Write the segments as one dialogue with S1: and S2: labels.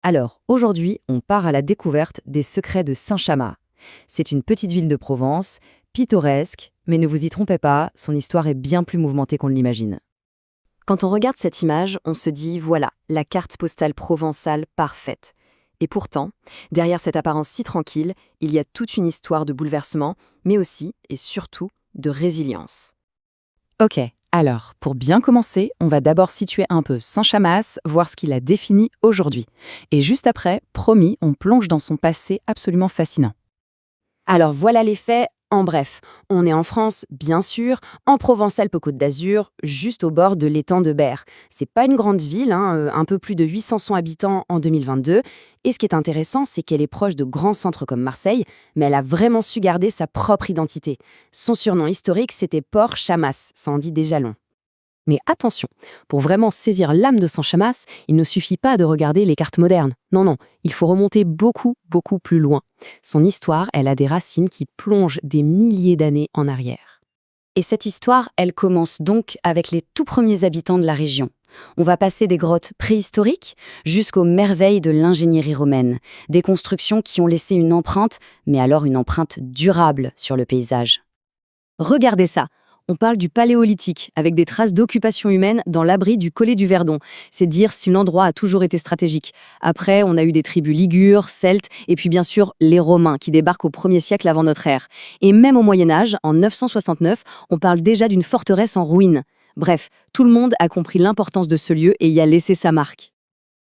S1: Alors, aujourd'hui, on part à la découverte des secrets de Saint-Chamas. C'est une petite ville de Provence, pittoresque, mais ne vous y trompez pas, son histoire est bien plus mouvementée qu'on ne l'imagine. Quand on regarde cette image, on se dit, voilà, la carte postale provençale parfaite. Et pourtant, derrière cette apparence si tranquille, il y a toute une histoire de bouleversement, mais aussi, et surtout, de résilience. Ok, alors, pour bien commencer, on va d'abord situer un peu Saint-Chamas, voir ce qu'il a défini aujourd'hui. Et juste après, promis, on plonge dans son passé absolument fascinant. Alors voilà les faits, en bref. On est en France, bien sûr, en Provence-Alpes-Côte d'Azur, juste au bord de l'étang de Berre. C'est pas une grande ville, un peu plus de 800 habitants en 2022. Et ce qui est intéressant, c'est qu'elle est proche de grands centres comme Marseille, mais elle a vraiment su garder sa propre identité. Son surnom historique, c'était Port Chamas, ça en dit déjà long. Mais attention, pour vraiment saisir l'âme de Saint-Chamas, il ne suffit pas de regarder les cartes modernes. Non, non, il faut remonter beaucoup, beaucoup plus loin. Son histoire, elle a des racines qui plongent des milliers d'années en arrière. Et cette histoire, elle commence donc avec les tout premiers habitants de la région. On va passer des grottes préhistoriques jusqu'aux merveilles de l'ingénierie romaine, des constructions qui ont laissé une empreinte, mais alors une empreinte durable sur le paysage. Regardez ça. On parle du Paléolithique, avec des traces d'occupation humaine dans l'abri du Collet du Verdon. C'est dire si l'endroit a toujours été stratégique. Après, on a eu des tribus ligures, celtes, et puis bien sûr les Romains, qui débarquent au 1er siècle avant notre ère. Et même au Moyen-Âge, en 969, on parle déjà d'une forteresse en ruine. Bref, tout le monde a compris l'importance de ce lieu et y a laissé sa marque.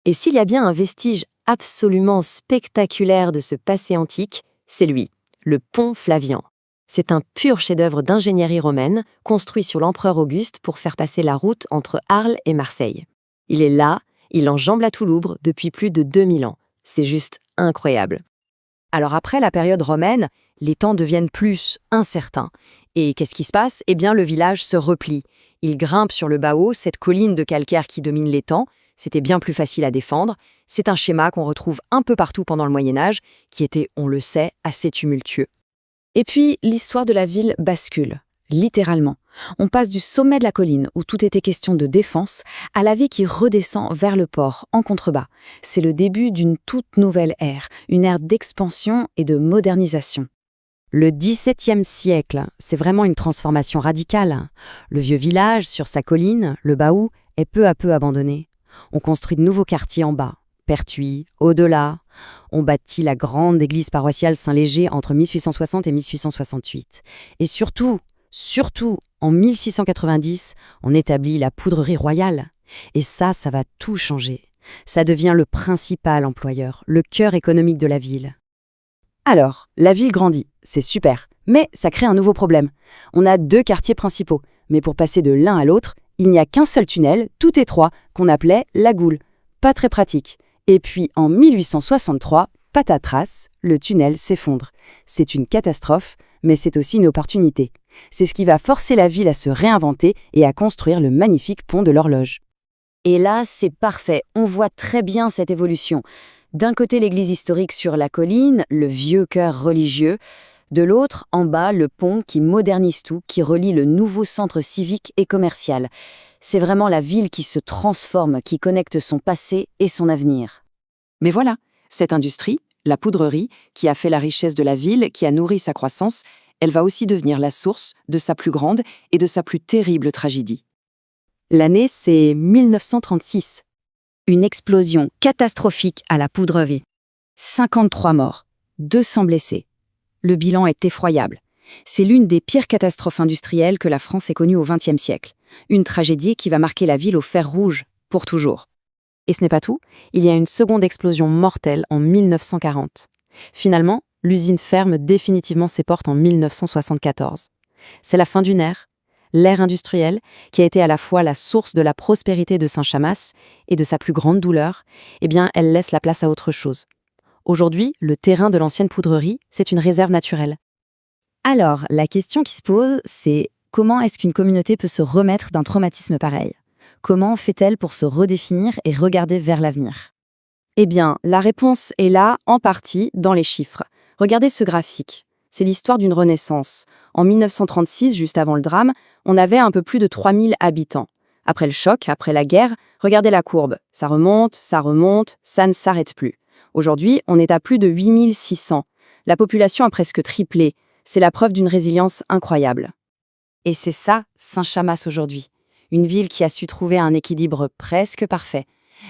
S1: Et s'il y a bien un vestige absolument spectaculaire de ce passé antique, c'est lui, le pont Flavian. C'est un pur chef-d'œuvre d'ingénierie romaine, construit sur l'empereur Auguste pour faire passer la route entre Arles et Marseille. Il est là, il enjambe la Toulouse depuis plus de 2000 ans. C'est juste incroyable. Alors après la période romaine, les temps deviennent plus incertains. Et qu'est-ce qui se passe? Eh bien, le village se replie. Il grimpe sur le Bao, cette colline de calcaire qui domine l'étang. C'était bien plus facile à défendre. C'est un schéma qu'on retrouve un peu partout pendant le Moyen-Âge, qui était, on le sait, assez tumultueux. Et puis, l'histoire de la ville bascule, littéralement. On passe du sommet de la colline, où tout était question de défense, à la vie qui redescend vers le port, en contrebas. C'est le début d'une toute nouvelle ère, une ère d'expansion et de modernisation. Le XVIIe siècle, c'est vraiment une transformation radicale. Le vieux village, sur sa colline, le Baou, est peu à peu abandonné. On construit de nouveaux quartiers en bas. Pertuis, au-delà. On bâtit la grande église paroissiale Saint-Léger entre 1860 et 1868. Et surtout, en 1690, on établit la poudrerie royale. Et ça va tout changer. Ça devient le principal employeur, le cœur économique de la ville. Alors, la ville grandit, c'est super, mais ça crée un nouveau problème. On a 2 quartiers principaux, mais pour passer de l'un à l'autre, il n'y a qu'un seul tunnel, tout étroit, qu'on appelait la Goule. Pas très pratique. Et puis, en 1863, patatras, le tunnel s'effondre. C'est une catastrophe, mais c'est aussi une opportunité. C'est ce qui va forcer la ville à se réinventer et à construire le magnifique pont de l'Horloge. Et là, c'est parfait, on voit très bien cette évolution. D'un côté, l'église historique sur la colline, le vieux cœur religieux. De l'autre, en bas, le pont qui modernise tout, qui relie le nouveau centre civique et commercial. C'est vraiment la ville qui se transforme, qui connecte son passé et son avenir. Mais voilà, cette industrie, la poudrerie, qui a fait la richesse de la ville, qui a nourri sa croissance, elle va aussi devenir la source de sa plus grande et de sa plus terrible tragédie. L'année, c'est 1936. Une explosion catastrophique à la poudrerie. 53 morts, 200 blessés. Le bilan est effroyable. C'est l'une des pires catastrophes industrielles que la France ait connues au XXe siècle. Une tragédie qui va marquer la ville au fer rouge, pour toujours. Et ce n'est pas tout, il y a une seconde explosion mortelle en 1940. Finalement, l'usine ferme définitivement ses portes en 1974. C'est la fin d'une ère, l'ère industrielle, qui a été à la fois la source de la prospérité de Saint-Chamas et de sa plus grande douleur, eh bien, elle laisse la place à autre chose. Aujourd'hui, le terrain de l'ancienne poudrerie, c'est une réserve naturelle. Alors, la question qui se pose, c'est comment est-ce qu'une communauté peut se remettre d'un traumatisme pareil? Comment fait-elle pour se redéfinir et regarder vers l'avenir? Eh bien, la réponse est là, en partie, dans les chiffres. Regardez ce graphique. C'est l'histoire d'une renaissance. En 1936, juste avant le drame, on avait un peu plus de 3000 habitants.
S2: Après le choc, après la guerre, regardez la courbe. Ça remonte, ça ne s'arrête plus. Aujourd'hui, on est à plus de 8600. La population a presque triplé. C'est la preuve d'une résilience incroyable. Et c'est ça, Saint-Chamas aujourd'hui. Une ville qui a su trouver un équilibre presque parfait.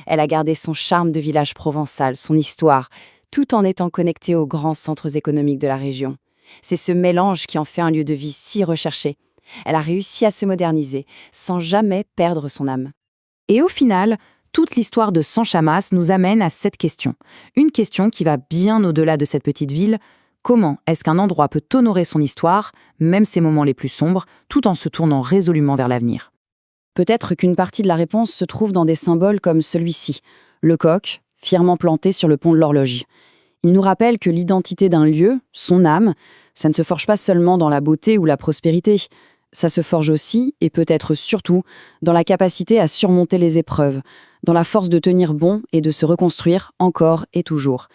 S2: Elle a gardé son charme de village provençal, son histoire, tout en étant connectée aux grands centres économiques de la région. C'est ce mélange qui en fait un lieu de vie si recherché. Elle a réussi à se moderniser, sans jamais perdre son âme. Et au final, toute l'histoire de Saint-Chamas nous amène à cette question. Une question qui va bien au-delà de cette petite ville. Comment est-ce qu'un endroit peut honorer son histoire, même ses moments les plus sombres, tout en se tournant résolument vers l'avenir? Peut-être qu'une partie de la réponse se trouve dans des symboles comme celui-ci, le coq, fièrement planté sur le pont de l'horloge. Il nous rappelle que l'identité d'un lieu, son âme, ça ne se forge pas seulement dans la beauté ou la prospérité. Ça se forge aussi, et peut-être surtout, dans la capacité à surmonter les épreuves, dans la force de tenir bon et de se reconstruire encore et toujours.